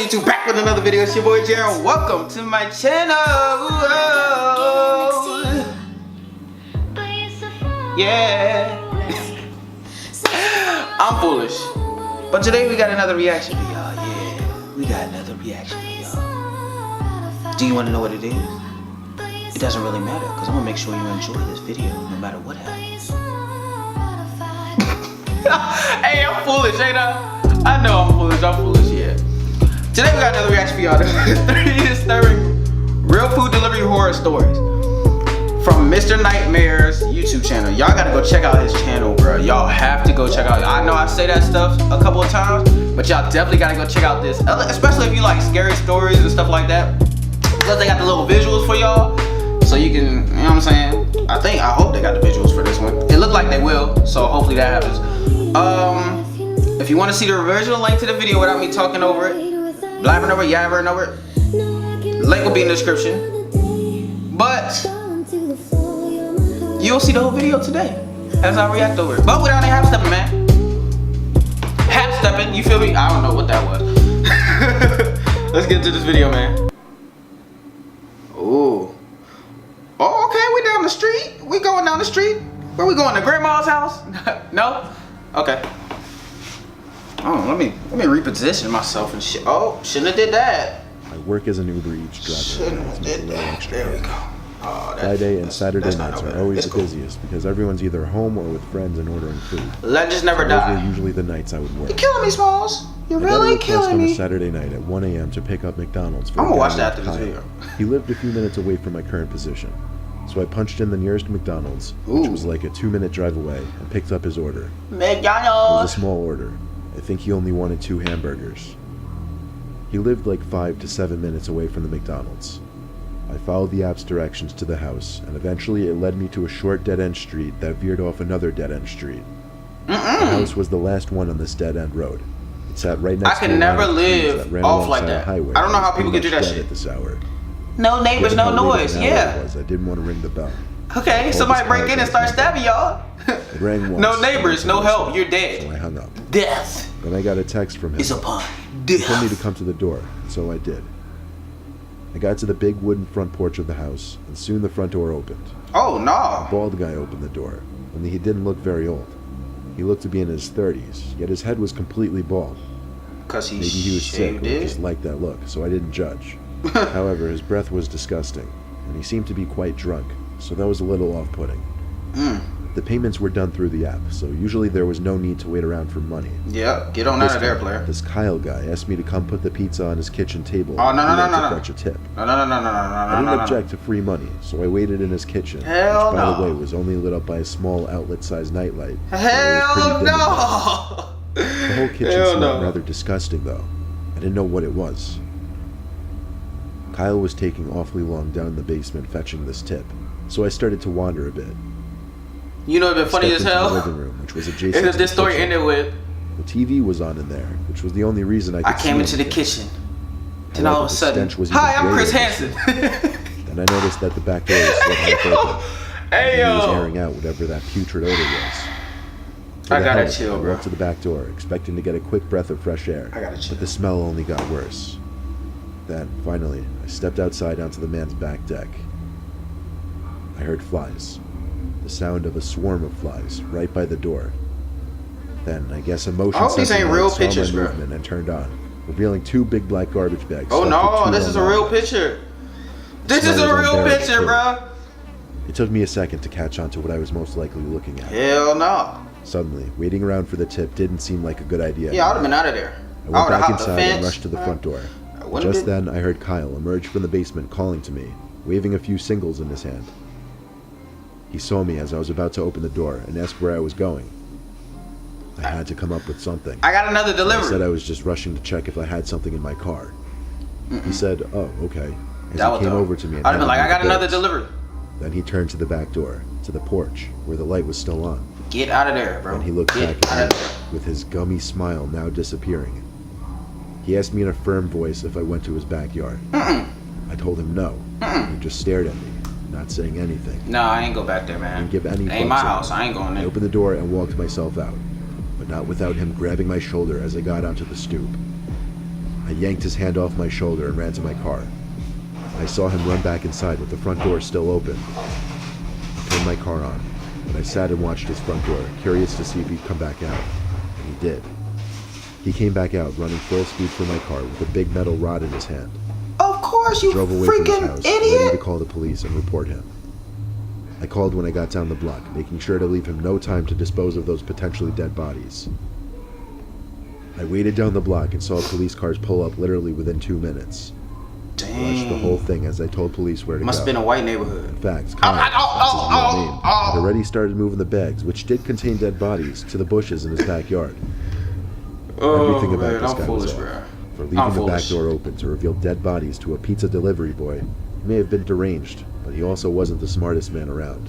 YouTube? Back with another video. It's your boy Jaron. Welcome to my channel. Yeah. I'm foolish. But today we got another reaction for y'all. Yeah, we got another reaction for y'all. Do you want to know what it is? It doesn't really matter because I'm going to make sure you enjoy this video no matter what happens. Hey, I'm foolish, ain't I? I know I'm foolish, yeah. Today we got another reaction for y'all. 3 disturbing real food delivery horror stories from Mr. Nightmare's YouTube channel. Y'all gotta go check out his channel, bro. Y'all have to go check out. I know I say that stuff a couple of times, but y'all definitely gotta go check out this, especially if you like scary stories and stuff like that. Because they got the little visuals for y'all, so you can, you know what I'm saying? I hope they got the visuals for this one. It looked like they will, so hopefully that happens. If you want to see the original link to the video without me talking over it, blabbering over it, yabbering over it, link will be in the description. But you'll see the whole video today as I react over it. But without any half stepping, man. Half stepping, you feel me? I don't know what that was. Let's get into this video, man. Ooh. Oh, okay, we down the street. We going down the street. Where we going? To grandma's house? No? Okay. Oh, let me reposition myself and shit. Oh, shouldn't have did that. I work as an Uber Eats driver. Shouldn't have did that. There we go. Oh, Friday and Saturday nights are always the busiest because everyone's either home or with friends and ordering food. Legends never die. Those were usually the nights I would work. You're killing me, Smalls. You're really killing me. On a Saturday night at 1 a.m. to pick up McDonald's for I'm gonna watch that after this video. He lived a few minutes away from my current position, so I punched in the nearest McDonald's, which was like a 2-minute drive away, and picked up his order. McDonald's. It was a small order. I think he only wanted 2 hamburgers. He lived like 5 to 7 minutes away from the McDonald's. I followed the app's directions to the house, and eventually it led me to a short dead-end street that veered off another dead-end street. The house was the last one on this dead-end road. It sat right next to I can never live off like that. I don't know how people can do that shit. At this hour. No neighbors, no noise. Yeah. I didn't want to ring the bell. Okay, somebody break in and start stabbing y'all. It rang once. No neighbors, no help. You're dead. So I hung up. Death. Then I got a text from him. It's upon death. He told me to come to the door, so I did. I got to the big wooden front porch of the house, and soon the front door opened. Oh, no. A bald guy opened the door, only he didn't look very old. He looked to be in his 30s, yet his head was completely bald. Because Maybe he was sick or just liked that look, so I didn't judge. However, his breath was disgusting, and he seemed to be quite drunk, so that was a little off-putting. The payments were done through the app, so usually there was no need to wait around for money. Yeah, get on out of there, player. This Kyle guy asked me to come put the pizza on his kitchen table. Oh, no. To fetch a tip. No. I didn't object to free money, so I waited in his kitchen, Hell which, by the way, was only lit up by a small outlet-sized nightlight. Hell no! The whole kitchen smelled rather disgusting, though. I didn't know what it was. Kyle was taking awfully long down in the basement fetching this tip, so I started to wander a bit. You know, it's been funny as hell. The living room, which was adjacent to this story ended with the TV was on in there, which was the only reason I came into the kitchen. Then all of a sudden, hi, I'm Chris Hansen. Then I noticed that the back door was still half open. Hey, he was airing out whatever that putrid odor was. I gotta chill, I bro. walked to the back door, expecting to get a quick breath of fresh air. I gotta chill. But the smell only got worse. Then, finally, I stepped outside onto the man's back deck. I heard flies. The sound of a swarm of flies right by the door. Then, I guess a motion sensor these ain't real saw pictures, my bro. movement and turned on, revealing 2 big black garbage bags. Oh no, this is a real picture. This is a real picture, bro. It took me a second to catch on to what I was most likely looking at. Hell no. Suddenly, waiting around for the tip didn't seem like a good idea. Yeah, I would have been out of there. I went back inside and rushed to the front door. Just then, I heard Kyle emerge from the basement calling to me, waving a few singles in his hand. He saw me as I was about to open the door and asked where I was going. I had to come up with something. I got another delivery. I said I was just rushing to check if I had something in my car. He said, "Oh, okay." As he came over to me, I'd have been like, "I got another delivery." Then he turned to the back door, to the porch, where the light was still on. Get out of there, bro. And he looked back at me, with his gummy smile now disappearing. He asked me in a firm voice if I went to his backyard. I told him no. He just stared at me, not saying anything. No, I ain't go back there, man. Didn't give any it ain't my house. I ain't going there. I opened the door and walked myself out, but not without him grabbing my shoulder as I got onto the stoop. I yanked his hand off my shoulder and ran to my car. I saw him run back inside with the front door still open. I turned my car on, and I sat and watched his front door, curious to see if he'd come back out. And he did. He came back out, running full speed for my car with a big metal rod in his hand. Of course, you Drove away from his freaking house, ready to idiot. call the police and report him. I called when I got down the block, making sure to leave him no time to dispose of those potentially dead bodies. I waited down the block and saw police cars pull up literally within 2 minutes. I watched the whole Dang. thing as I told police where to Must go. have been a white neighborhood. In fact, Kyle, that's his real name, had already started moving the bags, which did contain dead bodies, to the bushes in his backyard. Everything about man, this I'm guy was foolish, off. bro. For leaving I'm the back foolish. door open to reveal dead bodies to a pizza delivery boy, he may have been deranged, but he also wasn't the smartest man around.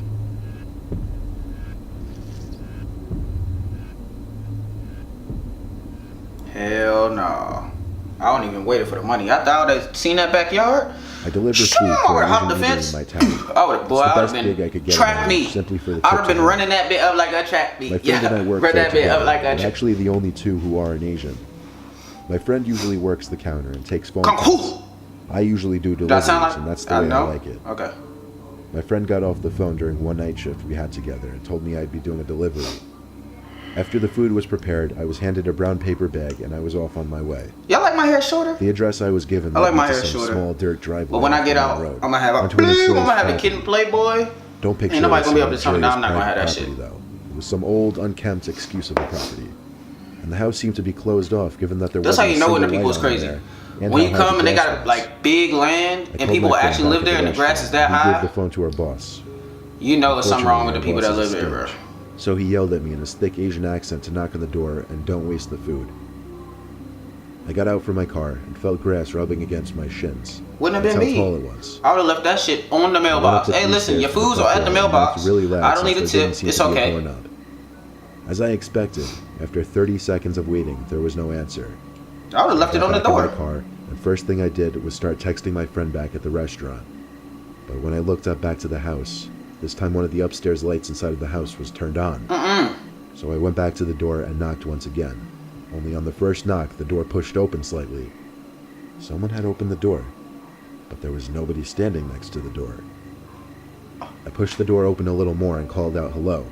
Hell no. I don't even wait for the money. I thought I would have seen that backyard. I delivered food Sure, for hop an the Asian lady fence. in my town. I would have, boy, It's the I would best have gig I could been get track around, me. simply for the I would have tips been alone. running that bit up like a track meet. My friend and I work run there that bit together. up like We're a track. actually the only two who are an Asian. My friend usually works the counter and takes phone Kung calls. Fu. I usually do Does that deliveries, sound like? and that's the way I know. like it. Okay. My friend got off the phone during one night shift we had together and told me I'd be doing a delivery. After the food was prepared, I was handed a brown paper bag and I was off on my way. Y'all like my hair shorter? The address I was given I like led me my to hair some shorter. small dirt driveway. But when I get off out, the I'm road, gonna have a onto an I'm enclosed gonna have a property. kid and Playboy. Don't picture Ain't nobody it gonna be as able to some tell me, no, I'm luxurious not gonna have private that shit. property, though. It was some old, unkempt excuse of a property. And the house seemed to be closed off, given that there That's how wasn't you a know when the single people's light on crazy. there, and When how you high come the and they grass got was. like big land I and called people my friend actually back live at there and the restaurant, grass is that and he gave high, the phone to our boss. you know there's something wrong with the people Unfortunately, that live our there, boss bro. is So he yelled at me in his thick Asian accent to knock on the door and don't waste the food. I got out from my car and felt grass rubbing against my shins. Wouldn't have That's been how tall me. it was. I would have left that shit on the I went up mailbox. the Hey, three listen, stairs your to the foods front are at the door and mailbox. knocked really loud I don't need a since there didn't tip. seem It's to be a okay. doorknob. As I expected, after 30 seconds of waiting, there was no answer. I would have left it on the I got back in door. my car, and first thing I did was start texting my friend back at the restaurant. But when I looked up back to the house, this time one of the upstairs lights inside of the house was turned on. So I went back to the door and knocked once again. Only on the first knock, the door pushed open slightly. Someone had opened the door, but there was nobody standing next to the door. I pushed the door open a little more and called out hello.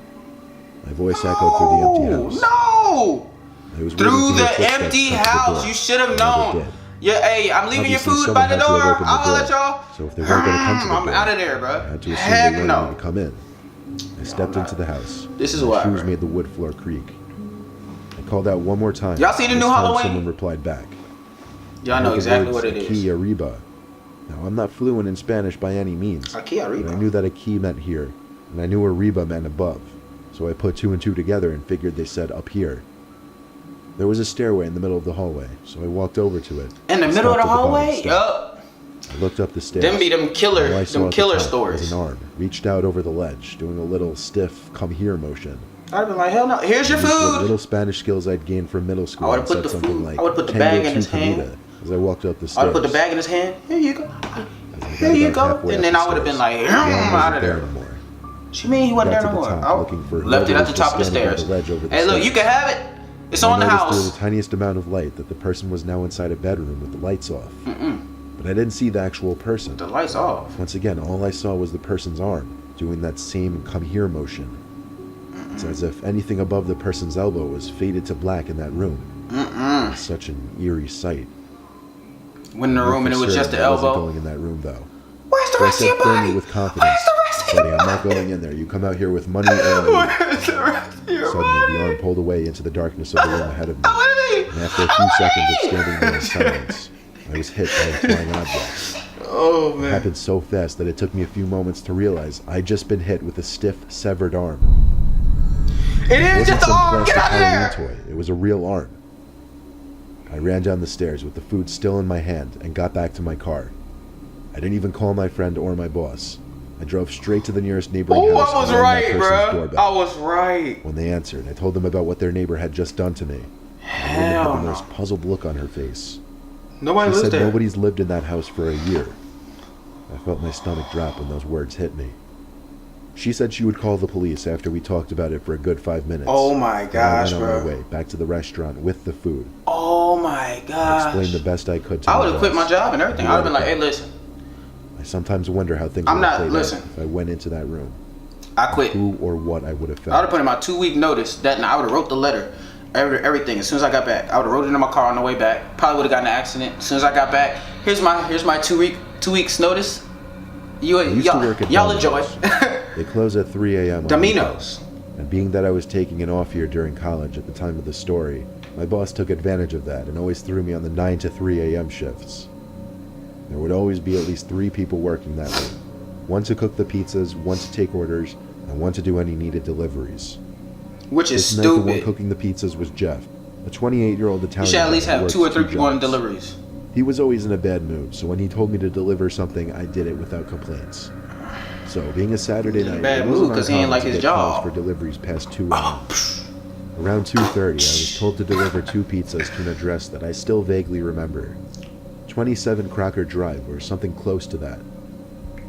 My voice echoed through the empty house. No! I was waiting Through to hear the footsteps empty come to the house. door. You should have I never known. did. Yeah, hey, I'm leaving your Obviously, food by someone the had to door. have opened the I'll door. let y'all. So if they weren't going to come to the I'm door, out of there, I bro. had to assume Heck they weren't no. going to come in. I stepped into the house. This is My why, shoes bro. made the wood floor creak. I called out one more time. Y'all seen the This new time Halloween? Someone replied back. Y'all know The exactly words what it is. Aquí arriba. Now, I'm not fluent in Spanish by any means, Aquí but I arriba. knew that aquí meant here, and I knew arriba meant above. So I put two and two together and figured they said up here. There was a stairway in the middle of the hallway, so I walked over to it. In the and middle of stopped the at bottom hallway? step. Yup. I looked up the stairs. Them be them All I killer saw at the top stories. was an arm, reached out over the ledge, doing a little stiff come here motion. I'd have been like, hell no. Here's your I used what food. little Spanish skills I'd gained from middle school. I would've and put said the something food- like, I would've put the "Tengo bag in tu his hand. comida," as I walked up the I'd stairs. have put the bag in his hand. Here you go. As I got Here you about go. halfway And up then the I would have been stairs, like, the arm out wasn't of there there. anymore. What you mean he wasn't Got there to no the more? top, looking for Left it whoever at the was top of the standing by stairs. the ledge over the Hey, look, stairs. you can have it. It's I on the noticed house. through the tiniest amount of light that the person was now inside a bedroom with the lights off. But I didn't see the actual person. The lights off. Once again, all I saw was the person's arm, doing that same come here motion. It's as if anything above the person's elbow was faded to black in that room. It's such an eerie sight. Went in the room and it was just the I wasn't elbow. going in that room, though. Where's the So I rest of your said firmly body? with confidence, Where's the rest of "Buddy, your I'm not body? going in there. You come out here with money or I leave." Where's the rest of your Suddenly, the body? arm pulled away into the darkness of the room ahead of me. How many? And after a few seconds of standing there in silence, I was hit by a flying object. Oh It man. happened so fast that it took me a few moments to realize I'd just been hit with a stiff, severed arm. It It is wasn't just an some arm. Get plastic out of Halloween there. toy. It was a real arm. I ran down the stairs with the food still in my hand and got back to my car. I didn't even call my friend or my boss. I drove straight to the nearest neighboring Oh, house I was and rang right, that person's bro. doorbell. I was right. When they answered, I told them about what their neighbor had just done to me. The woman Hell had the no. most puzzled look on her face. Nobody She lives said there. nobody's lived in that house for a year. I felt my stomach drop when those words hit me. She said she would call the police after we talked about it for a good 5 minutes. Oh my gosh, and I went on bro. my way back to the restaurant with the food. Oh my I gosh. explained the best I could to I my would have quit boss. my job and everything. I would have been like, hey, listen, I sometimes wonder how things I'm would have not- played listen. out if I went into that room. I quit. Who or what I would have I felt. would have put in my 2-week notice. That night, I would have wrote the letter, everything. As soon as I got back, I would have wrote it in my car on the way back. Probably would have gotten in an accident. As soon as I got back, here's my 2 weeks notice. I used to work at Y'all enjoy. Domino's. They close at 3 a.m. on Domino's. weekends. And being that I was taking an off year during college at the time of the story, my boss took advantage of that and always threw me on the 9 to 3 a.m. shifts. There would always be at least 3 people working that room. One to cook the pizzas, one to take orders, and one to do any needed deliveries. Which is This night, the one stupid. cooking the pizzas was Jeff, a 28-year-old Italian. You should at least guy who have works 2 or 3 2 people on jobs. deliveries. He was always in a bad mood, so when he told me to deliver something, I did it without complaints. So, being a Saturday He's in a night, bad it wasn't mood 'cause he ain't uncommon like to his get job. calls for deliveries past 2 a.m. Oh, psh. Around 2:30, I was told to deliver 2 pizzas to an address that I still vaguely remember. 27 Crocker Drive, or something close to that.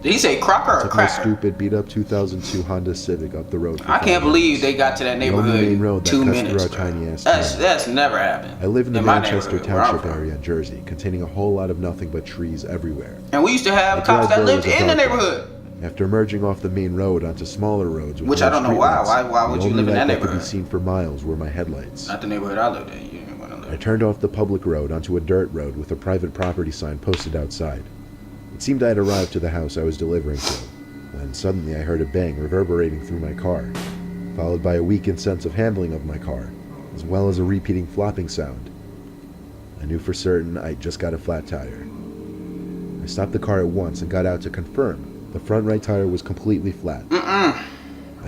Did he say Crocker or Took my Cracker? stupid, beat-up 2002 Honda Civic up the road for I 5 can't believe minutes. they got to that The only neighborhood main road that 2 cuts minutes. through our bro. tiny-ass town. That's never happened. I live in the my Manchester neighborhood, where I'm Township from. area in Jersey, containing a whole lot of nothing but trees everywhere. And we used to have I cops drive that there lived as a in the dog. neighborhood. After merging off the main road onto smaller roads, with Which no I don't know why. streetlights, Why would the you only live in light that could be neighborhood? seen for miles were my headlights. Not the neighborhood I lived in. You didn't want to I live. turned off the public road onto a dirt road with a private property sign posted outside. It seemed I had arrived to the house I was delivering to, when suddenly I heard a bang reverberating through my car, followed by a weakened sense of handling of my car, as well as a repeating flopping sound. I knew for certain I'd just got a flat tire. I stopped the car at once and got out to confirm. The front right tire was completely flat. I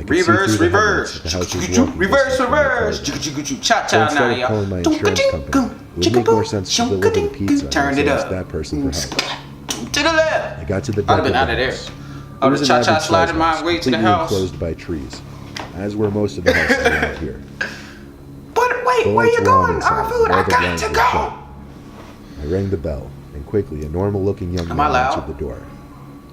could see Reverse, through the reverse. headlights that the house was walking Reverse, distance from my car. reverse. Cha So cha now, instead of y'all. calling my insurance company, it would make more sense to deliver the pizza Turned and it ask up. that person for help. To the left. I got to the I'd have deck been of out the of there. house. I It would was have an cha cha average slided size my house, way to the completely house. enclosed by trees, as were most of the houses around here. But wait, The where lights you were on going? inside, Our food, and I all the got blinds to were go. shut. I rang the bell, and quickly a normal-looking young Am man I loud? answered the door.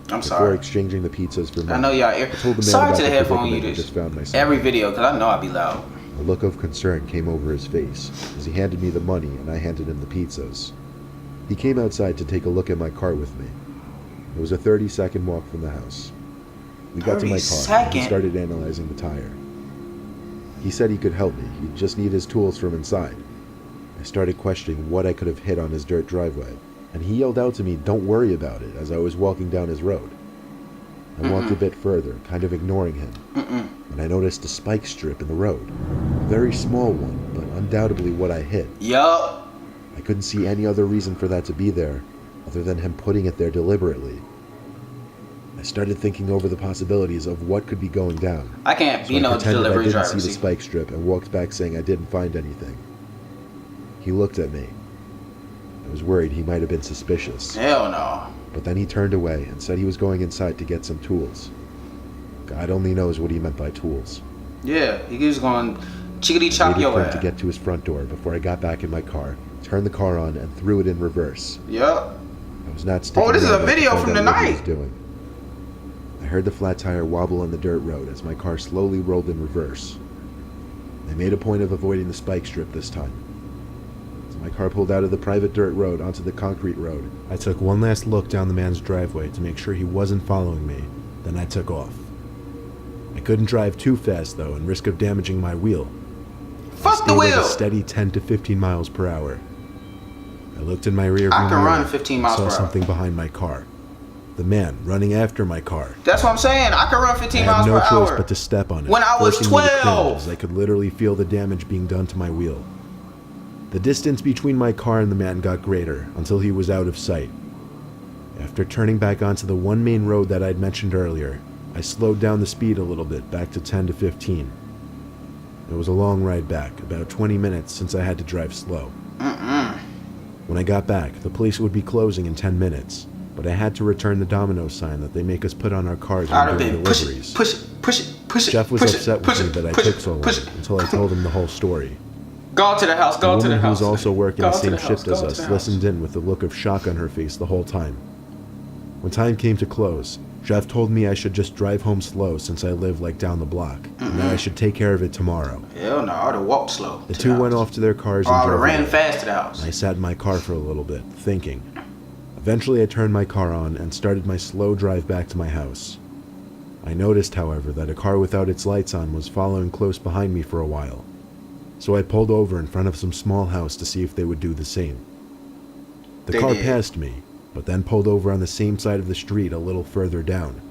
I'm Before sorry. exchanging the pizzas for I money, know y'all air. told the man Sorry about to the the headphone predicament I users. just found myself Every in. video, because I know I'll be loud. A look of concern came over his face as he handed me the money and I handed him the pizzas. He came outside to take a look at my car with me. It was a 30-second walk from the house. We got to my car and 30 he seconds? started analyzing the tire. He said he could help me. He'd just need his tools from inside. I started questioning what I could have hit on his dirt driveway, and he yelled out to me, "Don't worry about it," as I was walking down his road. I walked a bit further, kind of ignoring him, and I noticed a spike strip in the road. A very small one, but undoubtedly what I hit. Yup. I couldn't see any other reason for that to be there, other than him putting it there deliberately. I started thinking over the possibilities of what could be going down. I can't So be I no pretended I delivery didn't driver. see the See? spike strip and walked back saying I didn't find anything. He looked at me. I was worried he might have been suspicious, Hell no. but then he turned away and said he was going inside to get some tools. God only knows what he meant by tools. Yeah, he was going chickadee I chop waited your for him ass. to get to his front door before I got back in my car, turned the car on, and threw it in reverse. Yup. I was not sticking Oh, this is around a to video find from out the what he was night. doing. I heard the flat tire wobble on the dirt road as my car slowly rolled in reverse. I made a point of avoiding the spike strip this time. As my car pulled out of the private dirt road onto the concrete road, I took one last look down the man's driveway to make sure he wasn't following me, then I took off. I couldn't drive too fast though and risk of damaging my wheel. Fuck Stayed the at wheel. a steady 10 to 15 miles per hour. I looked in my rear I view can mirror run 15 and miles saw per hour. something behind my car. The man running after my car. That's what I'm saying. I can run 15 I miles had no per choice hour. but to step on it. When I was forcing me to cringe 12. as I could literally feel the damage being done to my wheel. The distance between my car and the man got greater until he was out of sight. After turning back onto the one main road that I'd mentioned earlier, I slowed down the speed a little bit, back to 10 to 15. It was a long ride back, about 20 minutes since I had to drive slow. When I got back, the place would be closing in 10 minutes, but I had to return the Domino's sign that they make us put on our cars I'd when have doing been push deliveries. it, push it, push it, push it. Jeff was push upset it, push with me it, that I push took it, so long push it. until I told him the whole story. Go to the house. The Go to woman the who house. was also working Go the to same house, shift go as to us the house. listened in with a look of shock on her face the whole time. When time came to close, Jeff told me I should just drive home slow since I live like down the block, and that I should take care of it tomorrow. Hell no, I would've walked slow. The two went off to their cars Or and I would've drove ran away. fast to the house. I sat in my car for a little bit, thinking. Eventually I turned my car on and started my slow drive back to my house. I noticed, however, that a car without its lights on was following close behind me for a while. So I pulled over in front of some small house to see if they would do the same. The They car did. passed me, but then pulled over on the same side of the street a little further down.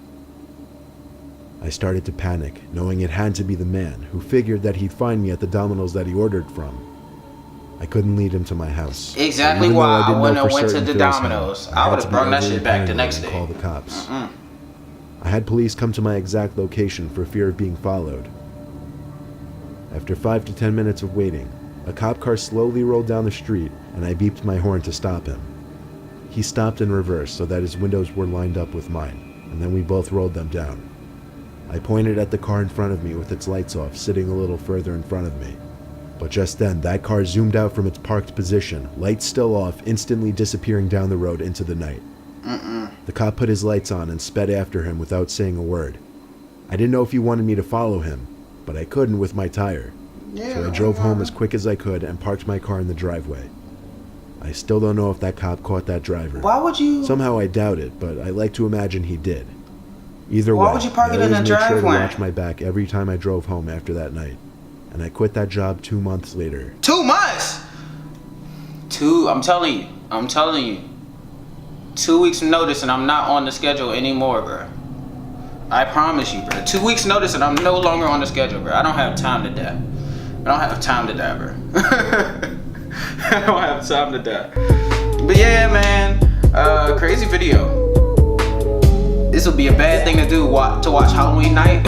I started to panic, knowing it had to be the man, who figured that he'd find me at the Domino's that he ordered from. I couldn't lead him to my house. So Exactly even though why I didn't know wouldn't have for went to certain the Phil's home, Domino's. I had would've to be brought that overly shit back the paranoid next and day. call the cops. I had police come to my exact location for fear of being followed. After 5 to 10 minutes of waiting, a cop car slowly rolled down the street and I beeped my horn to stop him. He stopped in reverse so that his windows were lined up with mine, and then we both rolled them down. I pointed at the car in front of me with its lights off, sitting a little further in front of me. But just then, that car zoomed out from its parked position, lights still off, instantly disappearing down the road into the night. The cop put his lights on and sped after him without saying a word. I didn't know if he wanted me to follow him, but I couldn't with my tire. So I drove home as quick as I could and parked my car in the driveway. I still don't know if that cop caught that driver. Why would you? Somehow I doubt it, but I like to imagine he did. Either way, Why would you park I it in always the made sure to driveway? watch my back every time I drove home after that night. And I quit that job 2 months later. 2 months. I'm telling you. 2 weeks notice and I'm not on the schedule anymore, bro. I promise you, bro. 2 weeks notice and I'm no longer on the schedule, bro. I don't have time to die. I don't have time to die, bro. I don't have time to die. But yeah, man. Crazy video. This would be a bad thing to do to watch Halloween night.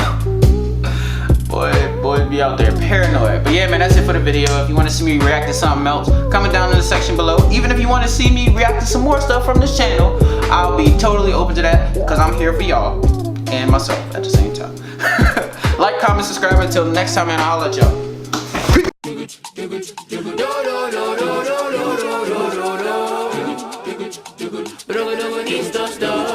Boy, be out there paranoid. But yeah, man, that's it for the video. If you want to see me react to something else, comment down in the section below. Even if you want to see me react to some more stuff from this channel, I'll be totally open to that because I'm here for y'all and myself at the same time. Like, comment, subscribe. Until next time, man, I'll let y'all. Insta star.